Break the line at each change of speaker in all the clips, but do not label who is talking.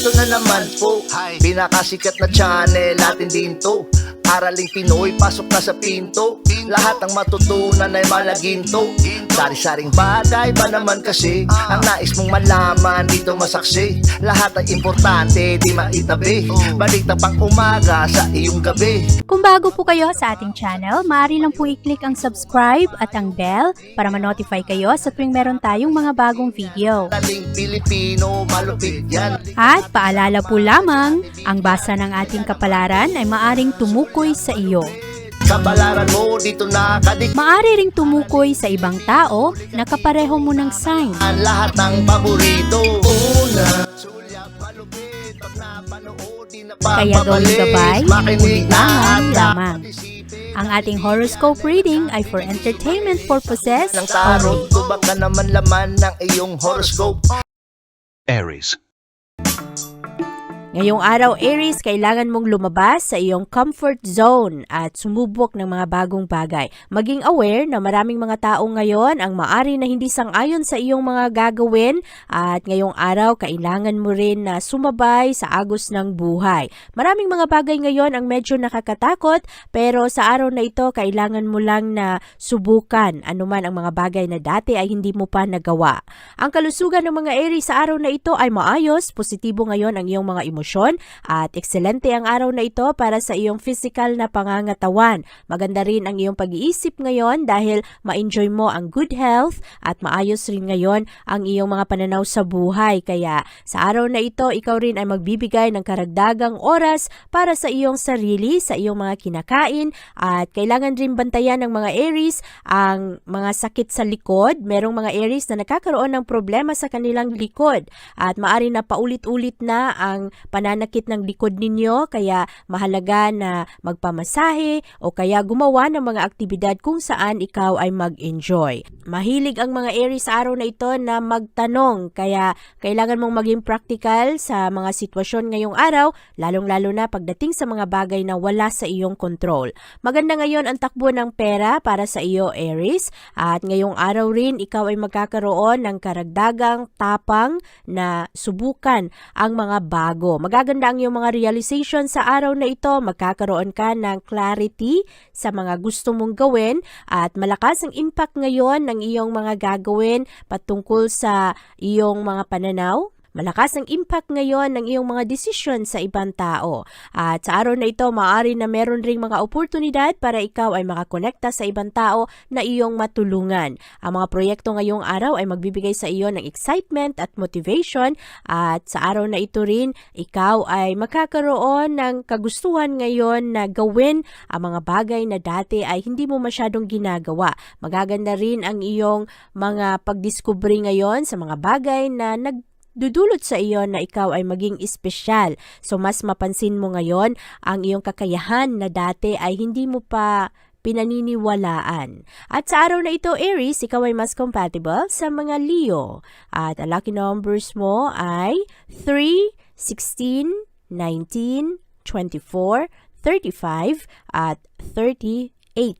Eto na naman po, pinakasikat na channel natin din to. Araling Pinoy, pasok na sa pinto. Lahat ng matutunan ay malaginto. Sari-saring bagay ba naman kasi ang nais mong malaman dito masaksi. Lahat ay importante, di maitabi. Balik na pang umaga sa iyong gabi.
Kung bago po kayo sa ating channel, maaari lang po i-click ang subscribe at ang bell para ma-notify kayo sa tuwing meron tayong mga bagong video.
Taling Pilipino, malupit yan.
At paalala po lamang, ang basa ng ating kapalaran ay maaring tumukoy sa iyo.
Kapalaran mo dito nakadik.
Maaari ring tumukoy sa ibang tao na kapareho mo ng sign.
Ang lahat ng paborito. Una, sulyap, malupit. Pag napanood, di na
Kaya gawing gabay,
makinig na
ulilangan
at
lamang. Ang ating horoscope reading ay for entertainment purposes
ng tarot.
only.
Tubak ka naman laman ng iyong horoscope.
Aries.
Ngayong araw, Aries, kailangan mong lumabas sa iyong comfort zone at sumubok ng mga bagong bagay. Maging aware na maraming mga tao ngayon ang maari na hindi sang-ayon sa iyong mga gagawin at ngayong araw, kailangan mo rin na sumabay sa agos ng buhay. Maraming mga bagay ngayon ang medyo nakakatakot pero sa araw na ito, kailangan mo lang na subukan anuman ang mga bagay na dati ay hindi mo pa nagawa. Ang kalusugan ng mga Aries sa araw na ito ay maayos, positibo ngayon ang iyong mga emosyon at ekscelente ang araw na ito para sa iyong physical na pangangatawan. Maganda rin ang iyong pag-iisip ngayon dahil ma-enjoy mo ang good health at maayos rin ngayon ang iyong mga pananaw sa buhay. Kaya sa araw na ito, ikaw rin ay magbibigay ng karagdagang oras para sa iyong sarili, sa iyong mga kinakain at kailangan rin bantayan ng mga Aries ang mga sakit sa likod. Merong mga Aries na nakakaroon ng problema sa kanilang likod at maari na paulit-ulit na ang pananakit ng likod ninyo kaya mahalaga na magpamasahe o kaya gumawa ng mga aktibidad kung saan ikaw ay mag-enjoy. Mahilig ang mga Aries sa araw na ito na magtanong kaya kailangan mong maging practical sa mga sitwasyon ngayong araw lalong-lalo na pagdating sa mga bagay na wala sa iyong control. Maganda ngayon ang takbo ng pera para sa iyo Aries at ngayong araw rin ikaw ay magkakaroon ng karagdagang tapang na subukan ang mga bago. Magaganda ang iyong mga realization sa araw na ito, magkakaroon ka ng clarity sa mga gusto mong gawin at malakas ang impact ngayon ng iyong mga gagawin patungkol sa iyong mga pananaw. Malakas ang impact ngayon ng iyong mga desisyon sa ibang tao. At sa araw na ito, maaari na meron ring mga oportunidad para ikaw ay makakonekta sa ibang tao na iyong matulungan. Ang mga proyekto ngayong araw ay magbibigay sa iyo ng excitement at motivation. At sa araw na ito rin, ikaw ay magkakaroon ng kagustuhan ngayon na gawin ang mga bagay na dati ay hindi mo masyadong ginagawa. Magaganda rin ang iyong mga pagdiskubre ngayon sa mga bagay na dudulot sa iyo na ikaw ay maging espesyal. So mas mapansin mo ngayon ang iyong kakayahan na dati ay hindi mo pa pinaniniwalaan. At sa araw na ito, Aries, ikaw ay mas compatible sa mga Leo. At ang lucky numbers mo ay 3, 16, 19, 24, 35, at 38.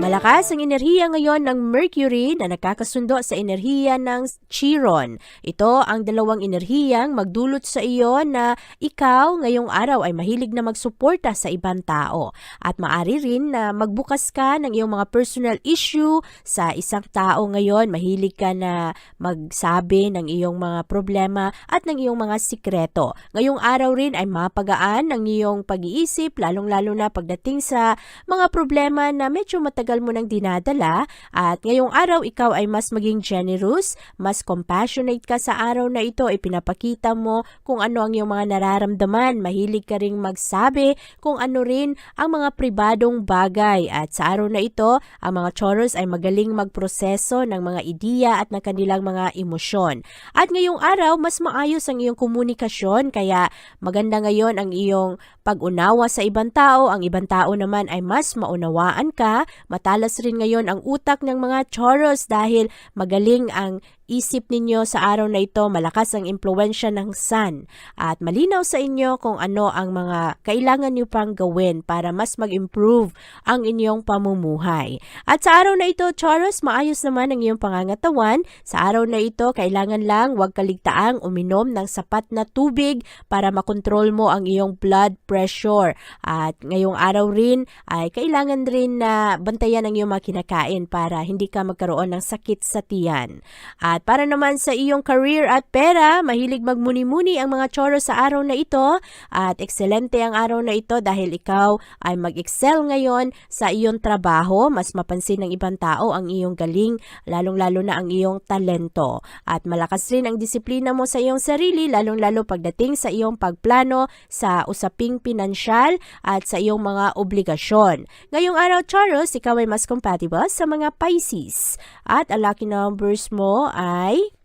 Malakas ang enerhiya ngayon ng Mercury na nakakasundo sa enerhiya ng Chiron. Ito ang dalawang enerhiyang magdulot sa iyo na ikaw ngayong araw ay mahilig na magsuporta sa ibang tao. At maari rin na magbukas ka ng iyong mga personal issue sa isang tao ngayon. Mahilig ka na magsabi ng iyong mga problema at ng iyong mga sikreto. Ngayong araw rin ay mapagaan ang iyong pag-iisip, lalong-lalo na pagdating sa mga problema na medyo matagal mo nang dinadala at ngayong araw ikaw ay mas maging generous, mas compassionate ka sa araw na ito, ipinapakita mo kung ano ang iyong mga nararamdaman, mahilig ka ring magsabi kung ano rin ang mga pribadong bagay at sa araw na ito, ang mga Taurus ay magaling magproseso ng mga ideya at ng kanilang mga emosyon. At ngayong araw, mas maayos ang iyong komunikasyon kaya maganda ngayon ang iyong pag-unawa sa ibang tao, ang ibang tao naman ay mas maunawaan ka. Matalas rin ngayon ang utak ng mga Taurus dahil magaling ang isip ninyo sa araw na ito, malakas ang impluwensya ng sun at malinaw sa inyo kung ano ang mga kailangan nyo pang gawin para mas mag-improve ang inyong pamumuhay. At sa araw na ito, Taurus, maayos naman ang iyong pangangatawan. Sa araw na ito, kailangan lang huwag kaligtaang uminom ng sapat na tubig para makontrol mo ang iyong blood pressure. At ngayong araw rin ay kailangan rin na bantayan ang iyong mga kinakain para hindi ka magkaroon ng sakit sa tiyan. At para naman sa iyong career at pera, mahilig magmuni-muni ang mga Taurus sa araw na ito at ekscelente ang araw na ito dahil ikaw ay mag-excel ngayon sa iyong trabaho. Mas mapansin ng ibang tao ang iyong galing, lalong-lalo na ang iyong talento. At malakas rin ang disiplina mo sa iyong sarili, lalong-lalo pagdating sa iyong pagplano sa usaping pinansyal at sa iyong mga obligasyon. Ngayong araw, Taurus, ikaw ay mas compatible sa mga Pisces. At ang lucky numbers mo ay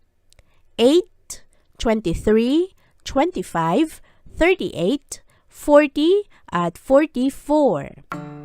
8, 23, 25, 38, 40 at 44.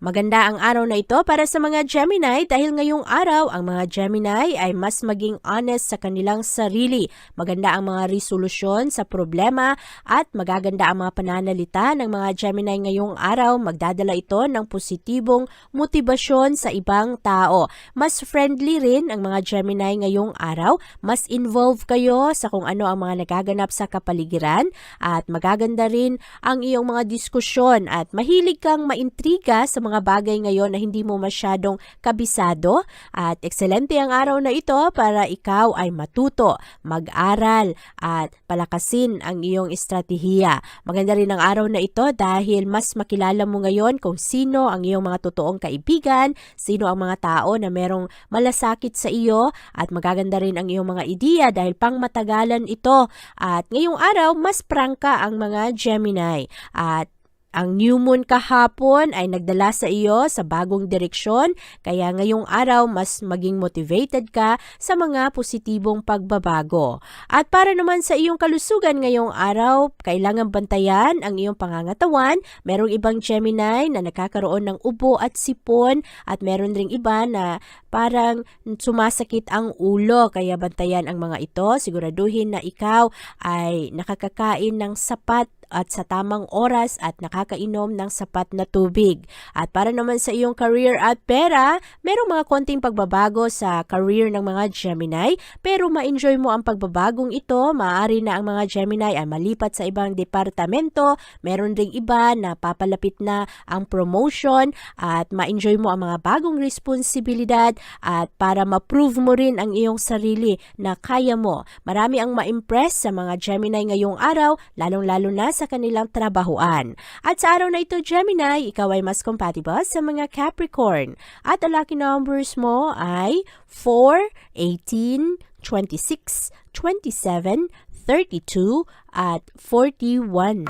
Maganda ang araw na ito para sa mga Gemini dahil ngayong araw ang mga Gemini ay mas maging honest sa kanilang sarili. Maganda ang mga resolusyon sa problema at magaganda ang mga pananalita ng mga Gemini ngayong araw. Magdadala ito ng positibong motibasyon sa ibang tao. Mas friendly rin ang mga Gemini ngayong araw. Mas involved kayo sa kung ano ang mga nagaganap sa kapaligiran at magaganda rin ang iyong mga diskusyon at mahilig kang maintriga sa mga bagay ngayon na hindi mo masyadong kabisado at ekscelente ang araw na ito para ikaw ay matuto, mag-aral at palakasin ang iyong estratehiya. Maganda rin ang araw na ito dahil mas makilala mo ngayon kung sino ang iyong mga totoong kaibigan, sino ang mga tao na merong malasakit sa iyo at magaganda rin ang iyong mga ideya dahil pang matagalan ito. At ngayong araw, mas prangka ang mga Gemini at ang new moon kahapon ay nagdala sa iyo sa bagong direksyon, kaya ngayong araw mas maging motivated ka sa mga positibong pagbabago. At para naman sa iyong kalusugan ngayong araw, kailangan bantayan ang iyong pangangatawan. Merong ibang Gemini na nakakaroon ng ubo at sipon at meron ring iba na parang sumasakit ang ulo, kaya bantayan ang mga ito. Siguraduhin na ikaw ay nakakakain ng sapat at sa tamang oras at nakakainom ng sapat na tubig. At para naman sa iyong career at pera, merong mga konting pagbabago sa career ng mga Gemini, pero ma-enjoy mo ang pagbabagong ito. Maaari na ang mga Gemini ay malipat sa ibang departamento. Meron ring iba na papalapit na ang promotion at ma-enjoy mo ang mga bagong responsibilidad at para ma-prove mo rin ang iyong sarili na kaya mo. Marami ang ma-impress sa mga Gemini ngayong araw, lalong-lalo na sa kanilang trabahuan. At sa araw na ito, Gemini, ikaw ay mas compatible sa mga Capricorn. At ang lucky numbers mo ay 4, 18, 26, 27, 32, at 41.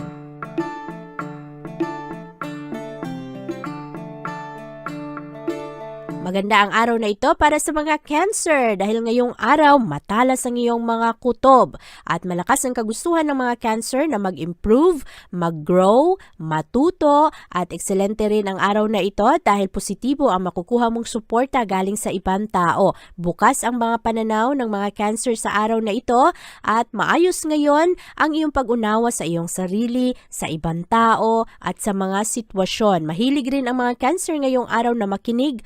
Maganda ang araw na ito para sa mga Cancer dahil ngayong araw matalas ang iyong mga kutob at malakas ang kagustuhan ng mga Cancer na mag-improve, mag-grow, matuto at ekscelente rin ang araw na ito dahil positibo ang makukuha mong suporta galing sa ibang tao. Bukas ang mga pananaw ng mga Cancer sa araw na ito at maayos ngayon ang iyong pag-unawa sa iyong sarili, sa ibang tao at sa mga sitwasyon. Mahilig rin ang mga Cancer ngayong araw na makinig,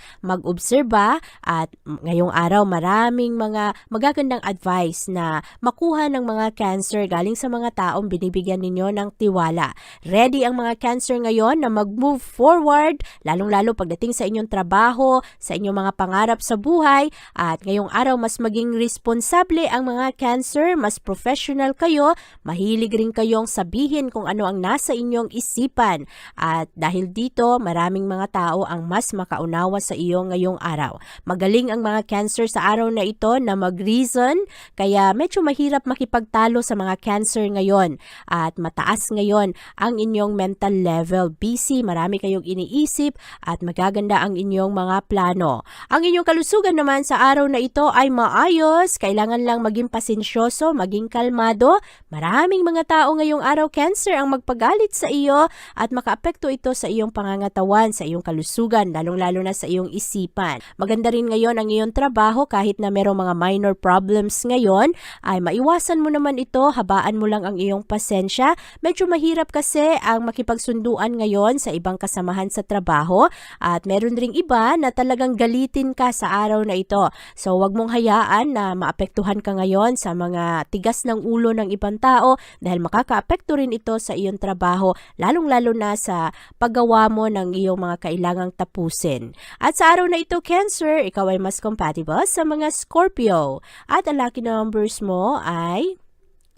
mag-obserba at ngayong araw maraming mga magagandang advice na makuha ng mga Cancer galing sa mga taong binibigyan ninyo ng tiwala. Ready ang mga Cancer ngayon na mag-move forward, lalong-lalo pagdating sa inyong trabaho, sa inyong mga pangarap sa buhay at ngayong araw mas maging responsable ang mga Cancer, mas professional kayo, mahilig rin kayong sabihin kung ano ang nasa inyong isipan at dahil dito maraming mga tao ang mas makaunawa sa iyo ngayong araw. Magaling ang mga Cancer sa araw na ito na mag-reason, kaya medyo mahirap makipagtalo sa mga Cancer ngayon at mataas ngayon ang inyong mental level. Busy, marami kayong iniisip at magaganda ang inyong mga plano. Ang inyong kalusugan naman sa araw na ito ay maayos, kailangan lang maging pasensyoso, maging kalmado. Maraming mga tao ngayong araw Cancer ang magpagalit sa iyo at makaapekto ito sa iyong pangangatawan, sa iyong kalusugan, lalong-lalo na sa iyong isipan. isipan. Maganda rin ngayon ang iyong trabaho kahit na merong mga minor problems ngayon, ay maiwasan mo naman ito, habaan mo lang ang iyong pasensya. Medyo mahirap kasi ang makipagsunduan ngayon sa ibang kasamahan sa trabaho at meron ring iba na talagang galitin ka sa araw na ito. So wag mong hayaan na maapektuhan ka ngayon sa mga tigas ng ulo ng ibang tao dahil makakaapekto rin ito sa iyong trabaho, lalong-lalo na sa paggawa mo ng iyong mga kailangang tapusin. At sa araw na ito, Cancer, ikaw ay mas compatible sa mga Scorpio. At ang lucky numbers mo ay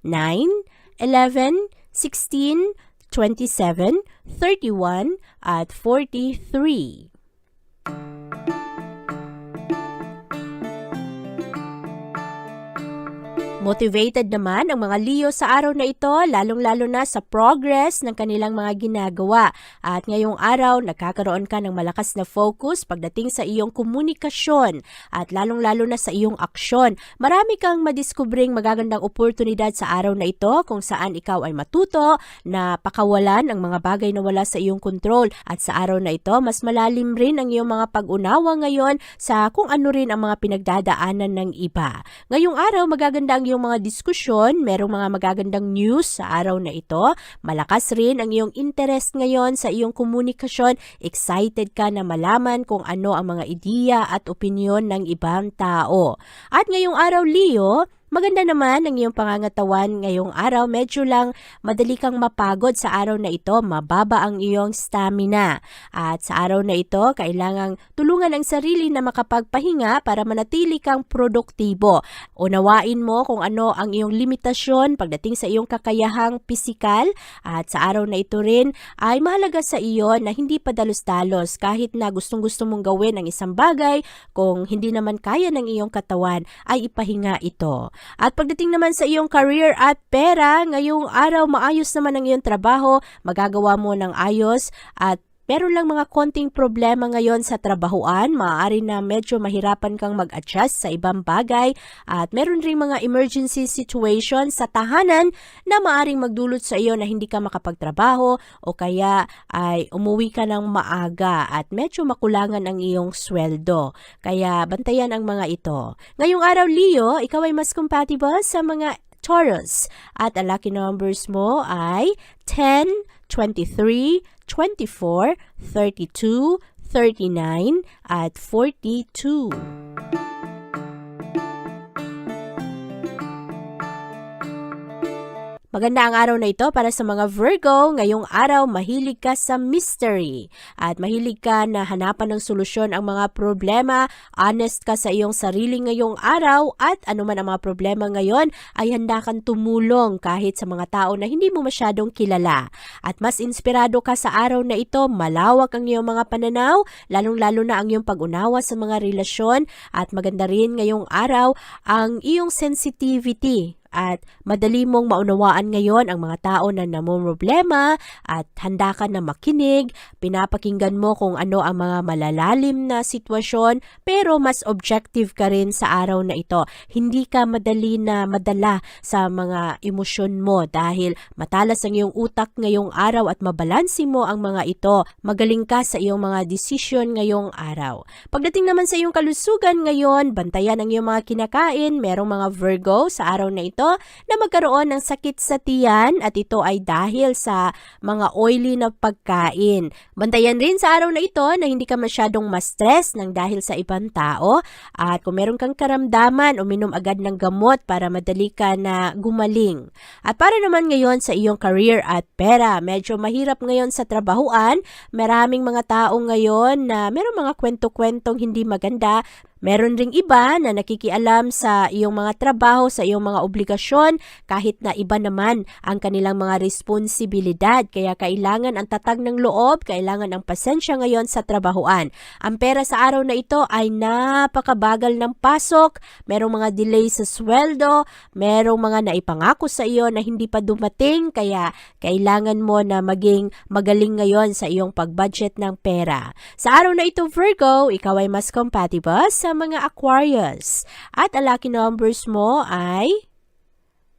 9, 11, 16, 27, 31, at 43. Motivated naman ang mga Leo sa araw na ito, lalong-lalo na sa progress ng kanilang mga ginagawa. At ngayong araw, nagkakaroon ka ng malakas na focus pagdating sa iyong komunikasyon at lalong-lalo na sa iyong aksyon. Marami kang madiskubring magagandang oportunidad sa araw na ito kung saan ikaw ay matuto na pakawalan ang mga bagay na wala sa iyong kontrol. At sa araw na ito, mas malalim rin ang iyong mga pag-unawa ngayon sa kung ano rin ang mga pinagdadaanan ng iba. Ngayong araw, magaganda ang iyong mga diskusyon, merong mga magagandang news sa araw na ito. Malakas rin ang iyong interest ngayon sa iyong komunikasyon. Excited ka na malaman kung ano ang mga ideya at opinyon ng ibang tao. At ngayong araw, Leo, maganda naman ang iyong pangangatawan ngayong araw. Medyo lang madali kang mapagod sa araw na ito. Mababa ang iyong stamina. At sa araw na ito, kailangang tulungan ang sarili na makapagpahinga para manatili kang produktibo. Unawain mo kung ano ang iyong limitasyon pagdating sa iyong kakayahang pisikal. At sa araw na ito rin ay mahalaga sa iyo na hindi padalos-dalos kahit na gustong-gusto mong gawin ang isang bagay. Kung hindi naman kaya ng iyong katawan, ay ipahinga ito. At pagdating naman sa iyong career at pera, ngayong araw maayos naman ang iyong trabaho, magagawa mo ng ayos at meron lang mga konting problema ngayon sa trabahuan. Maaari na medyo mahirapan kang mag-adjust sa ibang bagay at meron ring mga emergency situation sa tahanan na maaring magdulot sa iyo na hindi ka makapagtrabaho o kaya ay umuwi ka ng maaga at medyo makulangan ang iyong sweldo. Kaya bantayan ang mga ito. Ngayong araw, Leo, ikaw ay mas compatible sa mga Taurus at ang lucky numbers mo ay 10, 23, 24, 32, 39, at 42. Maganda ang araw na ito para sa mga Virgo. Ngayong araw, mahilig ka sa mystery at mahilig ka na hanapan ng solusyon ang mga problema. Honest ka sa iyong sarili ngayong araw at anuman ang mga problema ngayon ay handa kang tumulong kahit sa mga tao na hindi mo masyadong kilala. At mas inspirado ka sa araw na ito, malawak ang iyong mga pananaw, lalong-lalo na ang iyong pag-unawa sa mga relasyon at maganda rin ngayong araw ang iyong sensitivity. At madali mong maunawaan ngayon ang mga tao na namumroblema at handa ka na makinig, pinapakinggan mo kung ano ang mga malalalim na sitwasyon pero mas objective ka rin sa araw na ito. Hindi ka madali na madala sa mga emosyon mo dahil matalas ang iyong utak ngayong araw at mabalansi mo ang mga ito. Magaling ka sa iyong mga desisyon ngayong araw. Pagdating naman sa iyong kalusugan ngayon, bantayan ang iyong mga kinakain. Merong mga Virgo sa araw na ito na magkaroon ng sakit sa tiyan at ito ay dahil sa mga oily na pagkain. Bantayan rin sa araw na ito na hindi ka masyadong ma-stress ng dahil sa ibang tao at kung meron kang karamdaman, uminom agad ng gamot para madali ka na gumaling. At para naman ngayon sa iyong career at pera, medyo mahirap ngayon sa trabahuan. Maraming mga tao ngayon na merong mga kwento-kwentong hindi maganda. Meron ring iba na nakikialam sa iyong mga trabaho, sa iyong mga obligasyon, kahit na iba naman ang kanilang mga responsibilidad. Kaya kailangan ang tatag ng loob, kailangan ang pasensya ngayon sa trabahuan. Ang pera sa araw na ito ay napakabagal ng pasok, merong mga delay sa sweldo, merong mga naipangako sa iyo na hindi pa dumating, kaya kailangan mo na maging magaling ngayon sa iyong pag-budget ng pera. Sa araw na ito, Virgo, ikaw ay mas compatible sa mga Aquarius. At ang lucky numbers mo ay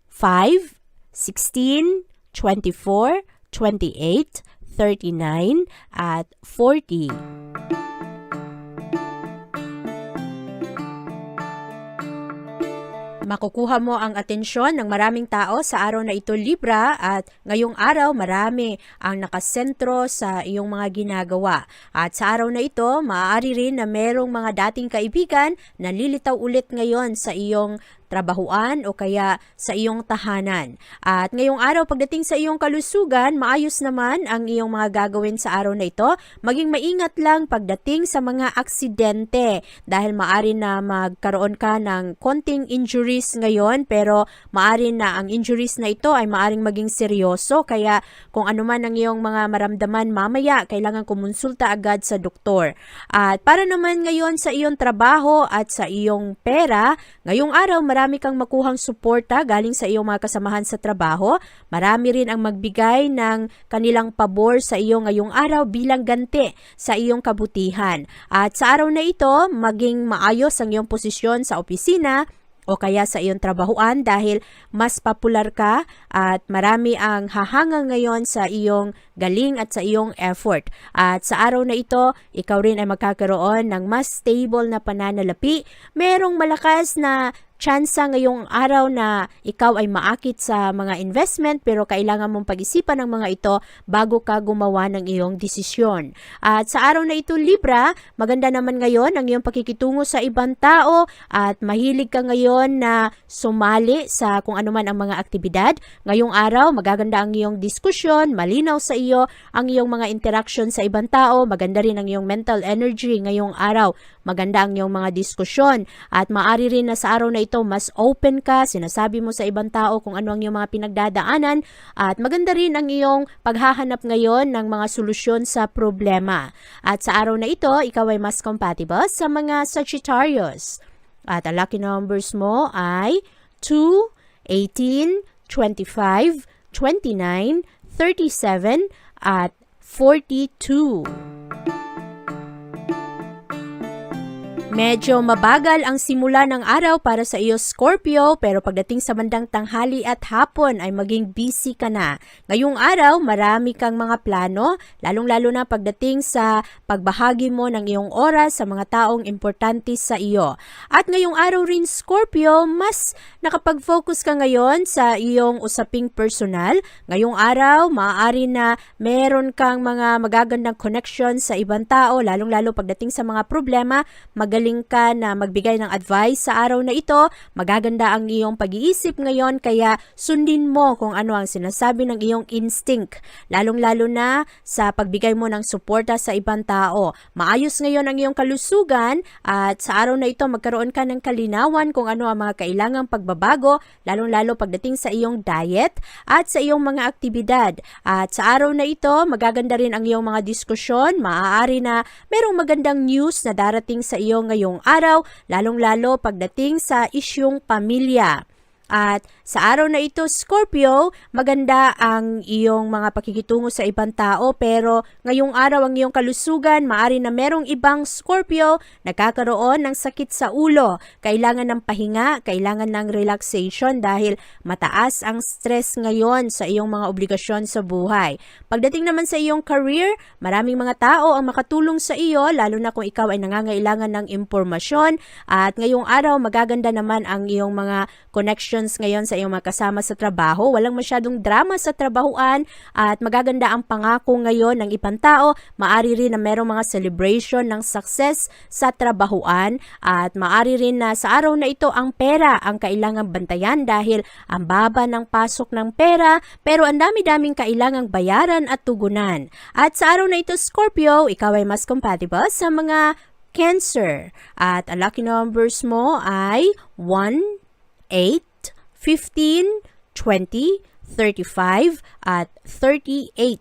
5, 16, 24, 28, 39, at 40. Makukuha mo ang atensyon ng maraming tao sa araw na ito, Libra, at ngayong araw marami ang nakasentro sa iyong mga ginagawa. At sa araw na ito, maaari rin na merong mga dating kaibigan na lilitaw ulit ngayon sa iyong trabahuan o kaya sa iyong tahanan. At ngayong araw pagdating sa iyong kalusugan, maayos naman ang iyong mga gagawin sa araw na ito. Maging maingat lang pagdating sa mga aksidente dahil maari na magkaroon ka ng konting injuries ngayon, pero maari na ang injuries na ito ay maaring maging seryoso, kaya kung ano man ang iyong mga maramdaman mamaya, kailangan kumonsulta agad sa doktor. At para naman ngayon sa iyong trabaho at sa iyong pera, ngayong araw marami kang makuhang suporta galing sa iyong mga kasamahan sa trabaho. Marami rin ang magbigay ng kanilang pabor sa iyo ngayong araw bilang ganti sa iyong kabutihan. At sa araw na ito, maging maayos ang iyong posisyon sa opisina o kaya sa iyong trabahuan dahil mas popular ka at marami ang hahanga ngayon sa iyong galing at sa iyong effort. At sa araw na ito, ikaw rin ay magkakaroon ng mas stable na pananalapi. Merong malakas na tsansa ngayong araw na ikaw ay maakit sa mga investment, pero kailangan mong pag-isipan ang mga ito bago ka gumawa ng iyong desisyon. At sa araw na ito, Libra, maganda naman ngayon ang iyong pakikitungo sa ibang tao at mahilig ka ngayon na sumali sa kung anuman ang mga aktibidad. Ngayong araw, magaganda ang iyong diskusyon, malinaw sa iyo ang iyong mga interaction sa ibang tao, maganda rin ang iyong mental energy ngayong araw. Maganda ang iyong mga diskusyon at maaari rin na sa araw na ito mas open ka, sinasabi mo sa ibang tao kung ano ang iyong mga pinagdadaanan at maganda rin ang iyong paghahanap ngayon ng mga solusyon sa problema. At sa araw na ito, ikaw ay mas compatible sa mga Sagittarius. At ang lucky numbers mo ay 2, 18, 25, 29, 37 at 42. Medyo mabagal ang simula ng araw para sa iyo, Scorpio, pero pagdating sa bandang tanghali at hapon ay maging busy ka na. Ngayong araw, marami kang mga plano, lalong-lalo na pagdating sa pagbahagi mo ng iyong oras sa mga taong importante sa iyo. At ngayong araw rin, Scorpio, mas nakapag-focus ka ngayon sa iyong usaping personal. Ngayong araw, maaari na meron kang mga magagandang connection sa ibang tao, lalong-lalo pagdating sa mga problema. Magaling ka na magbigay ng advice sa araw na ito. Magaganda ang iyong pag-iisip ngayon, kaya sundin mo kung ano ang sinasabi ng iyong instinct, lalong-lalo na sa pagbigay mo ng suporta sa ibang tao. Maayos ngayon ang iyong kalusugan at sa araw na ito magkaroon ka ng kalinawan kung ano ang mga kailangang pagbabago, lalong-lalo pagdating sa iyong diet at sa iyong mga aktibidad. At sa araw na ito, magaganda rin ang iyong mga diskusyon. Maaari na merong magandang news na darating sa iyo ngayong araw, lalong-lalo pagdating sa isyung pamilya. At sa araw na ito, Scorpio, maganda ang iyong mga pakikitungo sa ibang tao, pero ngayong araw ang iyong kalusugan, maari na merong ibang Scorpio nagkakaroon ng sakit sa ulo. Kailangan ng pahinga, kailangan ng relaxation dahil mataas ang stress ngayon sa iyong mga obligasyon sa buhay. Pagdating naman sa iyong career, maraming mga tao ang makatulong sa iyo, lalo na kung ikaw ay nangangailangan ng impormasyon. At ngayong araw, magaganda naman ang iyong mga connections ngayon sa iyong mga kasama sa trabaho. Walang masyadong drama sa trabahuan at magaganda ang pangako ngayon ng ibang tao. Maari rin na merong mga celebration ng success sa trabahuan at maari rin na sa araw na ito ang pera ang kailangang bantayan dahil ang baba ng pasok ng pera, pero ang dami-daming kailangang bayaran at tugunan. At sa araw na ito, Scorpio, ikaw ay mas compatible sa mga Cancer at ang lucky numbers mo ay 1, 8, 15, 20, 35, at 38.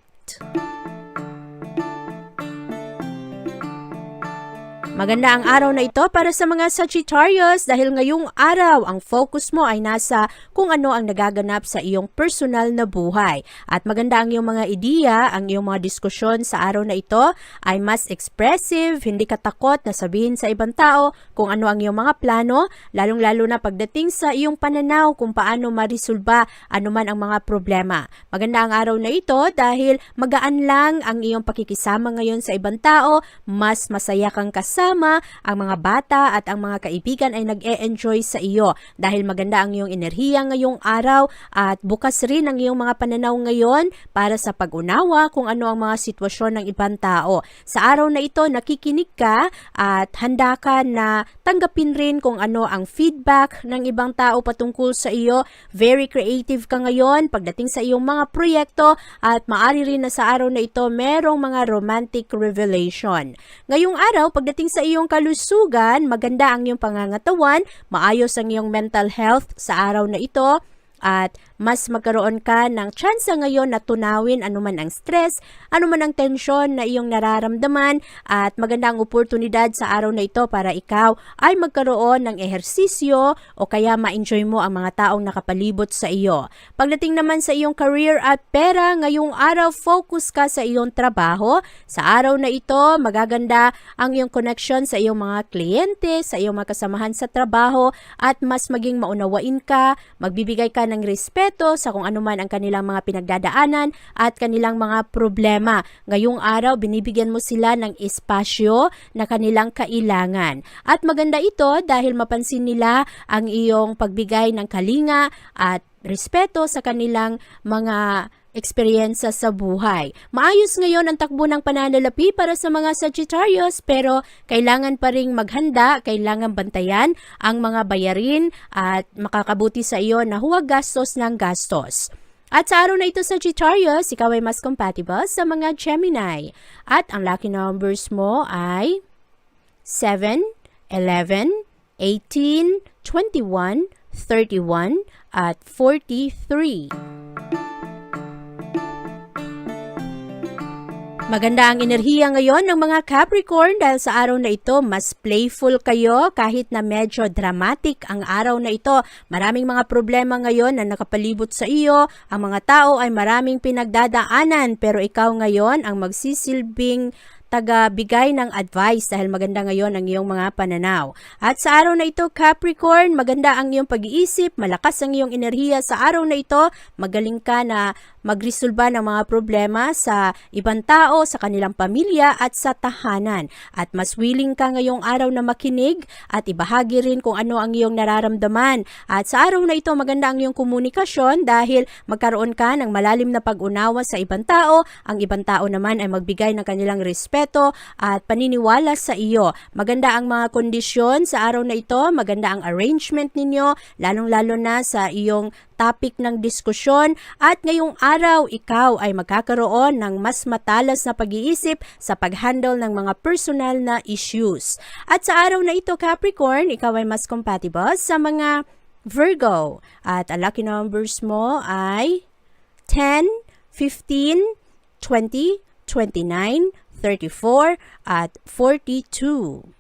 Maganda ang araw na ito para sa mga Sagittarius dahil ngayong araw ang focus mo ay nasa kung ano ang nagaganap sa iyong personal na buhay. At maganda ang iyong mga ideya, ang iyong mga diskusyon sa araw na ito ay mas expressive, hindi ka takot na sabihin sa ibang tao kung ano ang iyong mga plano, lalong-lalo na pagdating sa iyong pananaw kung paano marisolba anuman ang mga problema. Maganda ang araw na ito dahil magaan lang ang iyong pakikisama ngayon sa ibang tao, mas masaya kang kasama, kasama, ang mga bata at ang mga kaibigan ay nag-e-enjoy sa iyo dahil maganda ang iyong enerhiya ngayong araw at bukas rin ang iyong mga pananaw ngayon para sa pag-unawa kung ano ang mga sitwasyon ng ibang tao. Sa araw na ito, nakikinig ka at handa ka na tanggapin rin kung ano ang feedback ng ibang tao patungkol sa iyo. Very creative ka ngayon pagdating sa iyong mga proyekto at maari rin na sa araw na ito merong mga romantic revelation. Ngayong araw, pagdating sa iyong kalusugan, maganda ang iyong pangangatawan, maayos ang iyong mental health sa araw na ito, at mas magkaroon ka ng tsansa ngayon na tunawin anuman ang stress, anuman ang tensyon na iyong nararamdaman, at maganda ang oportunidad sa araw na ito para ikaw ay magkaroon ng ehersisyo o kaya ma-enjoy mo ang mga taong nakapalibot sa iyo. Pagdating naman sa iyong career at pera, ngayong araw focus ka sa iyong trabaho. Sa araw na ito, magaganda ang iyong connection sa iyong mga kliyente, sa iyong mga kasamahan sa trabaho, at mas maging maunawain ka, magbibigay ka ng respeto sa kung ano man ang kanilang mga pinagdadaanan at kanilang mga problema. Ngayong araw, binibigyan mo sila ng espasyo na kanilang kailangan. At maganda ito dahil mapansin nila ang iyong pagbigay ng kalinga at respeto sa kanilang mga eksperyensya sa buhay. Maayos ngayon ang takbo ng pananalapi para sa mga Sagittarius, pero kailangan pa ring maghanda, kailangan bantayan ang mga bayarin at makakabuti sa iyo na huwag gastos ng gastos. At sa araw na ito, Sagittarius, ikaw ay mas compatible sa mga Gemini. At ang lucky numbers mo ay 7, 11, 18, 21, 31, at 43. Maganda ang enerhiya ngayon ng mga Capricorn dahil sa araw na ito, mas playful kayo kahit na medyo dramatic ang araw na ito. Maraming mga problema ngayon na nakapalibot sa iyo. Ang mga tao ay maraming pinagdadaanan pero ikaw ngayon ang magsisilbing taga-bigay ng advice dahil maganda ngayon ang iyong mga pananaw. At sa araw na ito, Capricorn, maganda ang iyong pag-iisip, malakas ang iyong enerhiya sa araw na ito, magaling ka na magresolba ng mga problema sa ibang tao, sa kanilang pamilya at sa tahanan. At mas willing ka ngayong araw na makinig at ibahagi rin kung ano ang iyong nararamdaman. At sa araw na ito, maganda ang iyong komunikasyon dahil magkaroon ka ng malalim na pag-unawa sa ibang tao. Ang ibang tao naman ay magbigay ng kanilang respeto at paniniwala sa iyo. Maganda ang mga kondisyon sa araw na ito, maganda ang arrangement ninyo, lalong-lalo na sa iyong topic ng diskusyon, at ngayong araw ikaw ay magkakaroon ng mas matalas na pag-iisip sa pag-handle ng mga personal na issues. At sa araw na ito, Capricorn, ikaw ay mas compatible sa mga Virgo. At ang lucky numbers mo ay 10, 15, 20, 29, 34, at 42.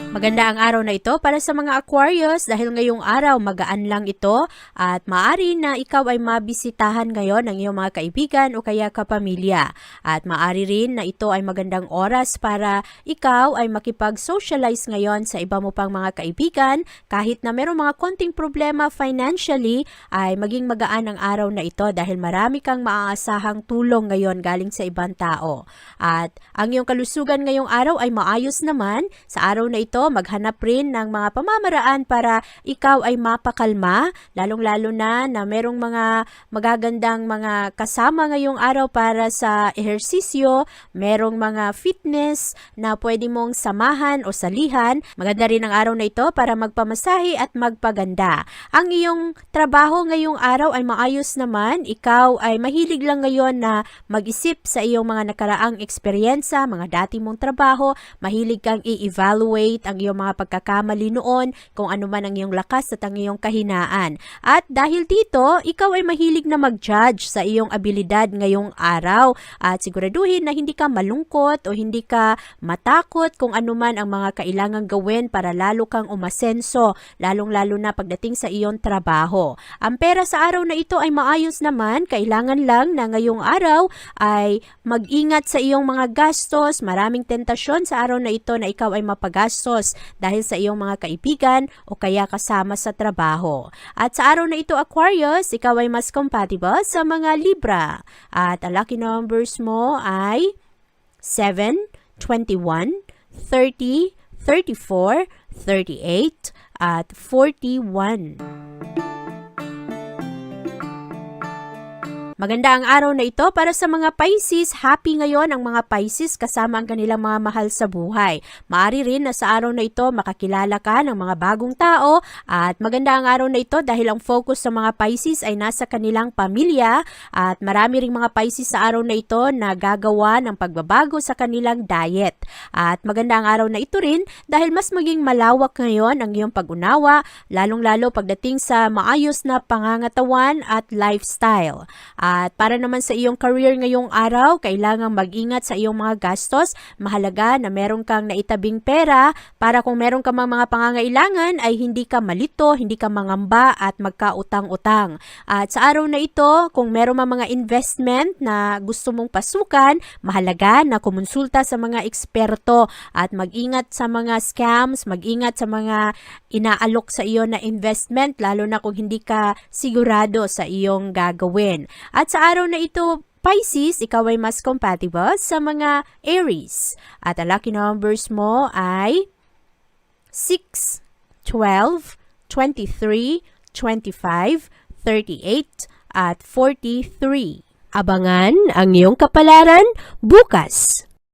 Maganda ang araw na ito para sa mga Aquarius dahil ngayong araw magaan lang ito at maaari na ikaw ay mabisitahan ngayon ng iyong mga kaibigan o kaya kapamilya. At maaari rin na ito ay magandang oras para ikaw ay makipag-socialize ngayon sa iba mo pang mga kaibigan. Kahit na merong mga konting problema financially ay maging magaan ang araw na ito dahil marami kang maaasahang tulong ngayon galing sa ibang tao. At ang iyong kalusugan ngayong araw ay maayos naman. Sa araw na ito maghanap rin ng mga pamamaraan para ikaw ay mapakalma, lalong-lalo na merong mga magagandang mga kasama ngayong araw para sa ehersisyo, merong mga fitness na pwede mong samahan o salihan. Maganda rin ang araw na ito para magpamasahe at magpaganda. Ang iyong trabaho ngayong araw ay maayos naman, ikaw ay mahilig lang ngayon na mag-isip sa iyong mga nakaraang eksperyensya, mga dati mong trabaho, mahilig kang i-evaluate ang iyong mga pagkakamali noon, kung ano man ang iyong lakas at ang iyong kahinaan. At dahil dito, ikaw ay mahilig na mag-judge sa iyong abilidad ngayong araw at siguraduhin na hindi ka malungkot o hindi ka matakot kung ano man ang mga kailangang gawin para lalo kang umasenso, lalong-lalo na pagdating sa iyong trabaho. Ang pera sa araw na ito ay maayos naman, kailangan lang na ngayong araw ay mag-ingat sa iyong mga gastos. Maraming tentasyon sa araw na ito na ikaw ay mapagastos dahil sa iyong mga kaibigan o kaya kasama sa trabaho. At sa araw na ito, Aquarius, ikaw ay mas compatible sa mga Libra. At ang lucky numbers mo ay 7, 21, 30, 34, 38, at 41. Maganda ang araw na ito para sa mga Pisces. Happy ngayon ang mga Pisces kasama ang kanilang mga mahal sa buhay. Maaari rin na sa araw na ito makakilala ka ng mga bagong tao at maganda ang araw na ito dahil ang focus sa mga Pisces ay nasa kanilang pamilya at marami ring mga Pisces sa araw na ito na gagawa ng pagbabago sa kanilang diet. At maganda ang araw na ito rin dahil mas maging malawak ngayon ang iyong pag-unawa lalong-lalo pagdating sa maayos na pangangatawan at lifestyle. At para naman sa iyong career ngayong araw, kailangang mag-ingat sa iyong mga gastos. Mahalaga na meron kang naitabing pera para kung meron ka mga pangangailangan ay hindi ka malito, hindi ka mangamba at magkautang-utang. At sa araw na ito, kung meron mga investment na gusto mong pasukan, mahalaga na kumonsulta sa mga eksperto at mag-ingat sa mga scams, mag-ingat sa mga inaalok sa iyo na investment lalo na kung hindi ka sigurado sa iyong gagawin. At sa araw na ito, Pisces, ikaw ay mas compatible sa mga Aries. At ang lucky numbers mo ay 6, 12, 23, 25, 38, at 43. Abangan ang iyong kapalaran bukas.